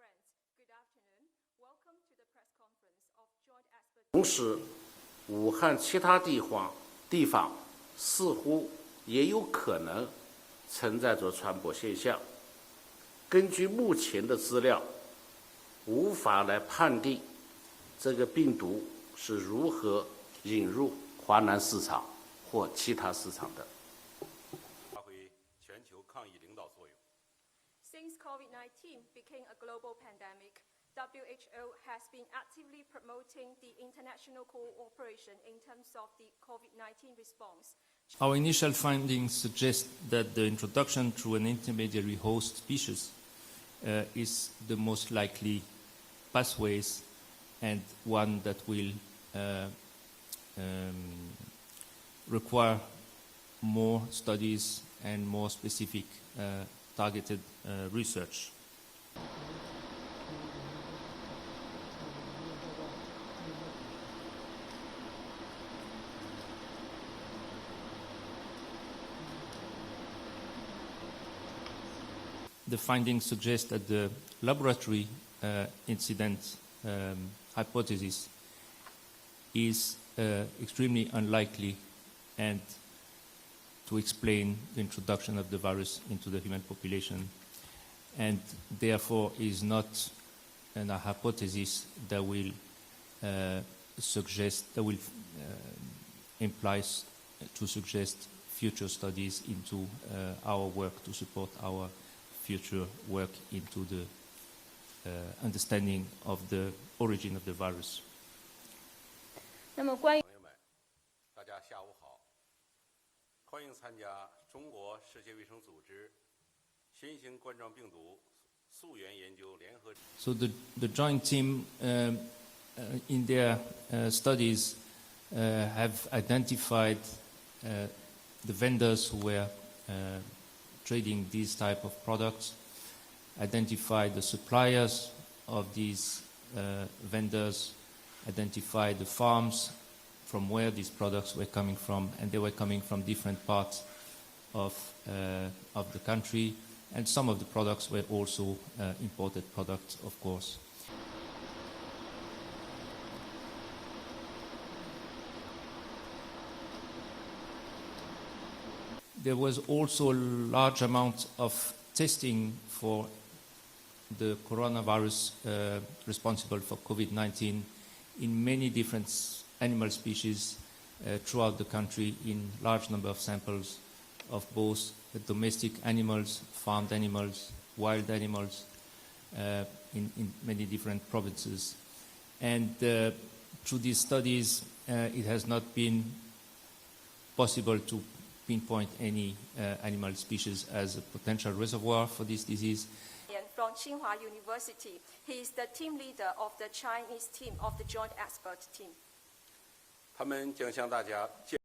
friends, good afternoon. Welcome to the press conference of Joint Expert. 同时，武汉其他地方似乎也有可能存在着传播现象。根据目前的资料，无法来判定这个病毒是如何引入华南市场或其他市场的。发挥全球抗疫领导作用。Since COVID-19 became a global pandemic, WHO has been actively promoting the international cooperation in terms of the COVID-19 response. Our initial findings suggest that the introduction through an intermediary host species is the most likely pathways and one that will require more studies and more specific targeted research. The findings suggest that the laboratory incident hypothesis is extremely unlikely and to explain the introduction of the virus into the human population, and therefore is not a hypothesis that will implies to suggest future studies into our work to support our future work into the understanding of the origin of the virus. 那么关于朋友们，大家下午好，欢迎参加中国世界卫生组织新型冠状病毒溯源研究联合。So the joint team in their studies have identified the vendors who were trading these type of products, identified the suppliers of these vendors, identified the farms from where these products were coming from, and they were coming from different parts of the country, and some of the products were also imported products, of course. There was also a large amount of testing for the coronavirus responsible for COVID-19 in many different animal species throughout the country in large number of samples of both domestic animals, farmed animals, wild animals in many different provinces. And through these studies, it has not been possible to pinpoint any animal species as a potential reservoir for this disease. From Tsinghua University, he is the team leader of the Chinese team of the Joint Expert Team. 他们将向大家介